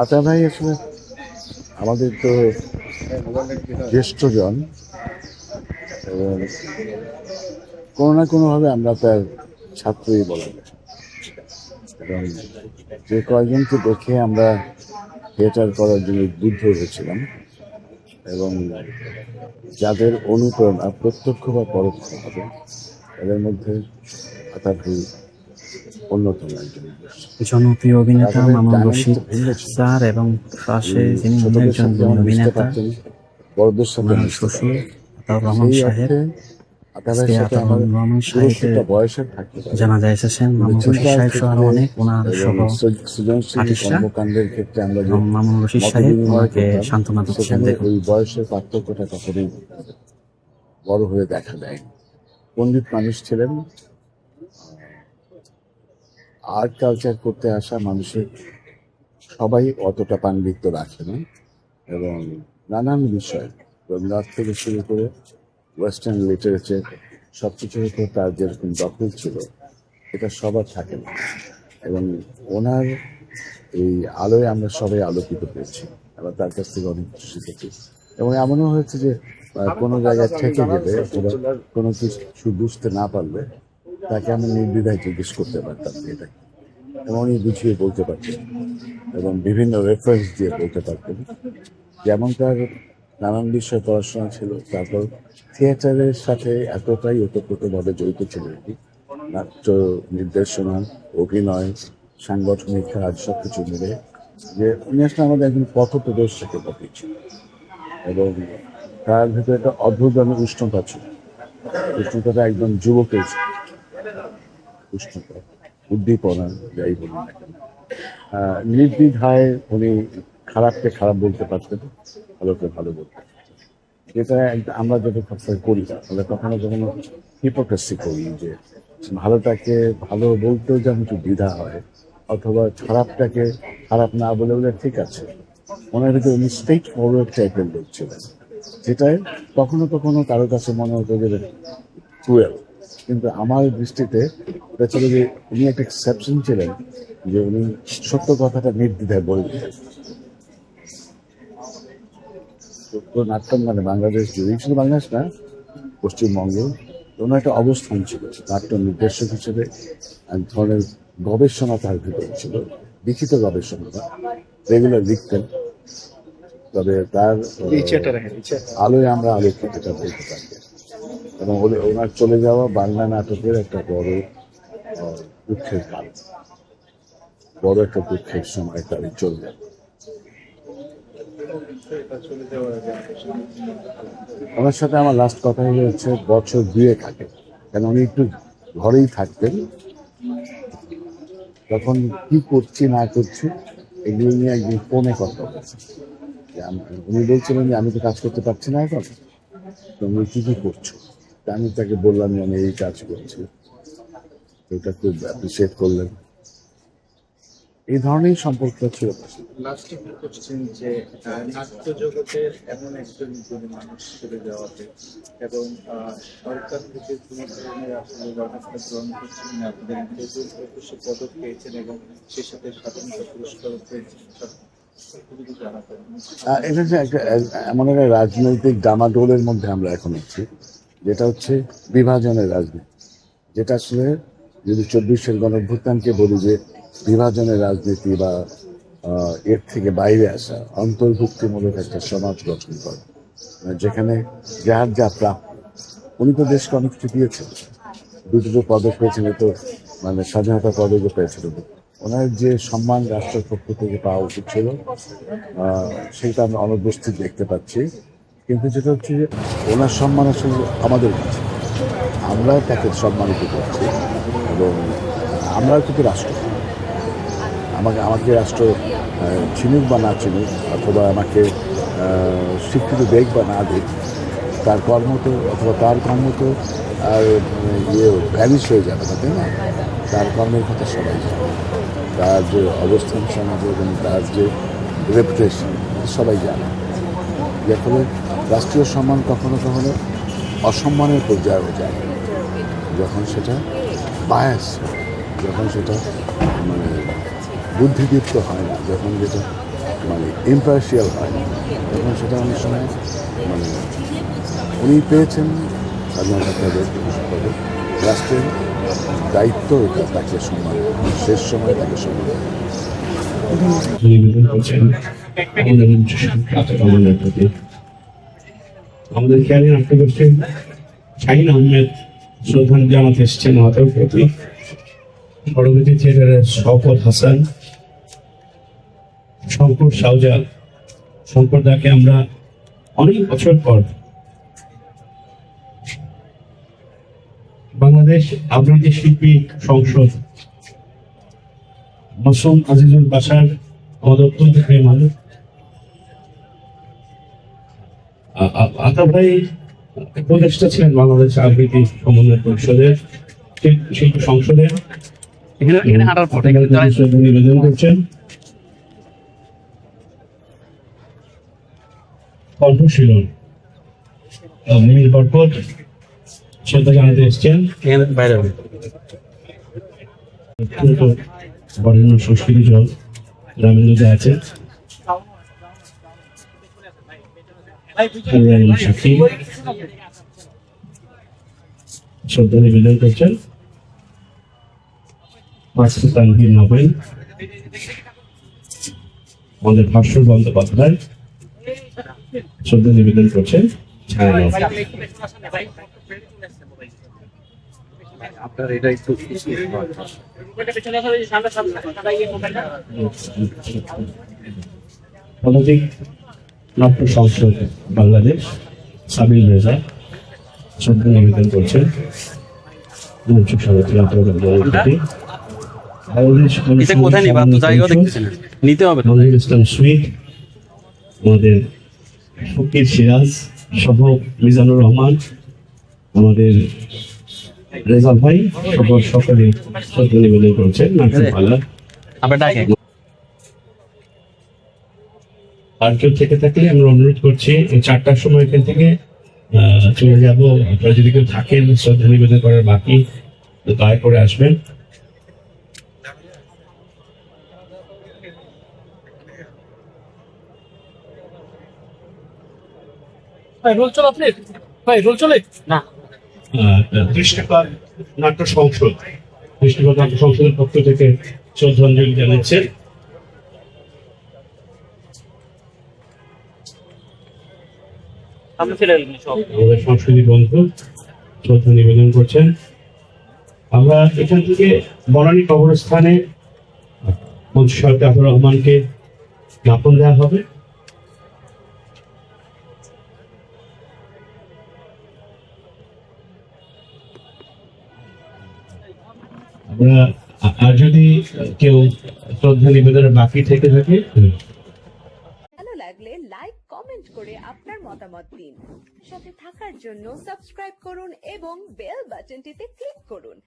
আতা ভাই আসলে আমাদের তো জ্যেষ্ঠজন, এবং কোনো না কোনোভাবে আমরা তার ছাত্রই বলা যায়। এবং যে কয়জনকে দেখে আমরা থিয়েটার করার জন্য উদ্বুদ্ধ হয়েছিলাম, এবং যাদের অনুপ্রেরণা প্রত্যক্ষ বা পরোক্ষভাবে, এদের মধ্যে আতা ভাই অন্যতম একজন। জনপ্রিয় অভিনেতা আসলে মামুন ডায়নামিক্স রশিদ ভিন্ন ছিল। স্যার এবং পাশে যিনি অন্য ছোটদের একজন সাথে যেমন গুণী মিশতে অভিনেতা পারতেন, বড়দের সাথে ওনার মিশতে শ্বশুর পারতেন। আতাউর রহমান সেই সাহেব। অর্থে আতা আজকে ভাইয়ের সাথে আতাউর আমার রহমান সাহেবের দূরত্বটা বয়সের থাকতে পারে, জানাজায় এসেছেন কিন্তু মামুন রশিদ চিন্তার সাহেব সহ আরো ক্ষেত্রে অনেক ওনার এবং সহ সৃজনশীল আর্টিস্টরা, কর্মকাণ্ডের ক্ষেত্রে আমরা যে এবং মামুন রশিদ মত সাহেব বিনিময় ওনাকে করতাম, সান্ত্বনা দিচ্ছেন। সেখানে দেখুন, ওই বয়সের পার্থক্যটা কখনোই বড় হয়ে দেখা দেয়। পণ্ডিত মানুষ ছিলেন। আর্ট কালচার করতে আসা মানুষের সবাই অতটা পাণ্ডিত্য রাখে না, এবং নানান বিষয় রবীন্দ্রনাথ থেকে শুরু করে ওয়েস্টার্ন লিটারেচার সব কিছুর উপর তার যেরকম দখল ছিল, এটা সবার থাকে না। এবং ওনার এই আলোয় আমরা সবাই আলোকিত পেয়েছি, আবার তার কাছ থেকে অনেক কিছু শিখেছি। এবং এমনও হয়েছে যে কোনো জায়গায় থেকে গেলে অথবা কোনো কিছু বুঝতে না পারলে তাকে আমি নির্দ্বিধায় জিজ্ঞেস করতে পারতাম যে এটা কি। এবং উনি বুঝিয়ে বলতে পারতেন, এবং বিভিন্ন রেফারেন্স দিয়ে বলতে পারতেন। যেমন তার নানান বিষয়ে পড়াশোনা ছিল, তারপর থিয়েটারের সাথে এতটাই ওতপ্রোতভাবে জড়িত ছিল এটি, নাট্য নির্দেশনা, অভিনয়, সাংগঠনিক কাজ সব কিছু মিলে, যে উনি আসলে আমাদের একজন পথ প্রদর্শকের মতো ছিল। এবং তার ভিতরে একটা অদ্ভুত ধরনের উষ্ণতা ছিল। উষ্ণতাটা একদম যুবকের উষ্ণতা, উদ্দীপনা, যাই বলি না কেন। নির্দ্বিধায় উনি খারাপকে খারাপ বলতে পারতেন, ভালোকে ভালো বলতে পারতেন। যেটা আমরা যেটা সবসময় করি না, আমরা কখনো কখনো হিপোক্রেসি করি, যে ভালোটাকে ভালো বলতেও যেমন একটু দ্বিধা হয়, অথবা খারাপটাকে খারাপ না বলে বলে ঠিক আছে। ওনার ভিতরে উনি স্ট্রেট ফরওয়ার্ড টাইপের লোক ছিলেন, যেটাই কখনো কখনো কারোর কাছে মনে হতো যে টুয়েলভ, কিন্তু আমার দৃষ্টিতে এটা ছিল যে উনি একটা এক্সেপশন ছিলেন, যে উনি সত্য কথাটা নির্দ্বিধায় বলে দিতেন। নাট্যম মানে বাংলাদেশ জুড়ে, শুধু বাংলাদেশ না, পশ্চিমবঙ্গে ওনার একটা অবস্থান ছিল নাট্য নির্দেশক হিসেবে। এক ধরনের গবেষণা তার ভিতরে ছিল, লিখিত গবেষণা, রেগুলার লিখতেন। তবে তার আলোয় আমরা আলোকিত এটা বলতে পারি। এবং ওনার চলে যাওয়া বাংলা নাটকের একটা বড় দুঃখের কাল, বড় একটা দুঃখের সময় তার চলে যাবে। ওনার সাথে আমার লাস্ট কথা হচ্ছে বছর 2 আগে, কেন উনি একটু ঘরেই থাকতেন। তখন কি করছি না করছি এগুলো নিয়ে একদিন ফোনে কথা বলেছে। উনি বলছিলেন যে আমি তো কাজ করতে পারছি না এখন, তুমি কি কি করছো? আমি তাকে বললাম যে আমি এই কাজ করছি, এটা খুব অ্যাপ্রিসিয়েট করলেন। এই ধরনের সম্পর্কটা ছিল। লাস্টে কি করছেন যে নাট্য জগতের এমন একজন গুণী মানুষ চলে যাওয়াতে, এবং সরকার থেকে কোনো ধরনের আসলে ব্যবস্থা গ্রহণ করছেন না, আপনাদের ইন্টারভিউ অফিসে পদক পেয়েছেন এবং সেই সাথে স্বাধীনতা পুরস্কার পেয়েছেন। এটা যে এমন একটা রাজনৈতিক ডামাডোলের মধ্যে আমরা এখন আছি, যেটা হচ্ছে বিভাজনের রাজনীতি, যেটা আসলে যদি 24-এর গণঅভ্যুত্থানকে বলি যে বিভাজনের রাজনীতি, বা এর থেকে বাইরে আসা অন্তর্ভুক্তিমূলক একটা সমাজ গঠন করা, যেখানে যার যা প্রাপ্য। উনি তো দেশকে অনেক কিছু দিয়েছেন, দুটো পদক পেয়েছিল, তো মানে স্বাধীনতা পদকও পেয়েছিল। ওনার যে সম্মান রাষ্ট্রের পক্ষ থেকে পাওয়া উচিত ছিল, সেটা আমরা অনুপস্থিত দেখতে পাচ্ছি। কিন্তু যেটা হচ্ছে যে ওনার সম্মান আসলে আমাদের কাছে, আমরা তাকে সম্মানিত করছি, এবং আমরা কিন্তু রাষ্ট্র, আমাকে রাষ্ট্র চিনুক বা না চিনুক, অথবা আমাকে স্বীকৃতি দেখ বা না দেখ, তার কর্ম তো, অথবা তার কর্ম তো আর ভ্যানিশ হয়ে যাবে না, তাই না? তার কর্মের কথা সবাই জানে, তার যে অবস্থান সমাজে এবং তার যে রেপুটেশন সবাই জানে। যার ফলে রাষ্ট্রীয় সম্মান কখনো কখনো অসম্মানের পর্যায়ে যায়, যখন সেটা বায়াস, যখন সেটা মানে বুদ্ধিদীপ্ত হয় না, যখন যেটা মানে ইম্পার্শিয়াল হয় না, তখন সেটা অনেক সময় মানে উনি পেয়েছেন স্বাধীনতা পদক, পদক, রাষ্ট্রের দায়িত্ব এটা তাকে সম্মান, শেষ সময় তাকে সম্মান। নিবেদন করছেন আমাদের কামনার প্রতি। আমাদের খেয়ালি নাট্য গোষ্ঠীর শাহিন আহমেদ শ্রদ্ধাঞ্জলি জানাতে এসেছেন মাতার প্রতি। পরবর্তী থিয়েটারের শওকত হাসান, শঙ্কর শাহজা, শঙ্কর দাকে আমরা অনেক বছর পর বাংলাদেশ আবৃত্তি শিল্পী সংসদ মাসুম আজিজুল বাসার আমাদের অত্যন্ত প্রিয় মানুষ। আতা ভাই উপদেষ্টা ছিলেন বাংলাদেশ আবৃত্তি সমন্বয় পরিষদের, শিল্পী সংসদের। নিবেদন করছেন কণ্ঠশীলন নীল বরকত শ্রদ্ধা জানাতে এসছেন। অত্যন্ত বরেণ্য সংস্কৃতি জল রামেন্দ্র আছে সাক্ষী শ্রদ্ধা নিবেদন করছেন। তানভীর নবেন, আমাদের ভাস্কর বন্দ্যোপাধ্যায় শ্রদ্ধা নিবেদন করছেন। ছায়ানট আপনার এটা একটু পদাতিক নাট্য সংসদ বাংলাদেশ সাবিল রেজা শ্রদ্ধা নিবেদন করছেন। মঞ্চ সভাপতি কোথায় নিবা তো জায়গাও দেখতেছি না, নিতে হবে তো। নজরুল ইসলাম সুইট, আমাদের ফকির সিরাজ সহ মিজানুর রহমান, আমাদের রেজা ভাই সহ সকলে শ্রদ্ধা নিবেদন করছেন। নাট্যপালা আর কেউ থেকে থাকলে আমরা অনুরোধ করছি 4টার সময় এখান থেকে চলে যাব। আপনারা যদি কেউ থাকেন শ্রদ্ধা নিবেদন করার বাকি, তো দয়া করে আসবেন। দৃষ্টিপাত নাট্য সংসদ, দৃষ্টিপাত নাট্য সংসদের পক্ষ থেকে শ্রদ্ধাঞ্জলি জানাচ্ছেন। আমাদের সংস্কৃতি বন্ধু শ্রদ্ধা নিবেদন করছেন। আমরা এখান থেকে বনানী কবরস্থানে মঞ্চ সভাপতি আবুর রহমানকে জ্ঞাপন দেওয়া হবে। আমরা আর যদি কেউ শ্রদ্ধা নিবেদনের বাকি থেকে থাকে, ভালো লাগলে লাইক কমেন্ট করে আপনার মতামত দিন। সাথে থাকার জন্য সাবস্ক্রাইব করুন এবং বেল বাটনটিতে ক্লিক করুন।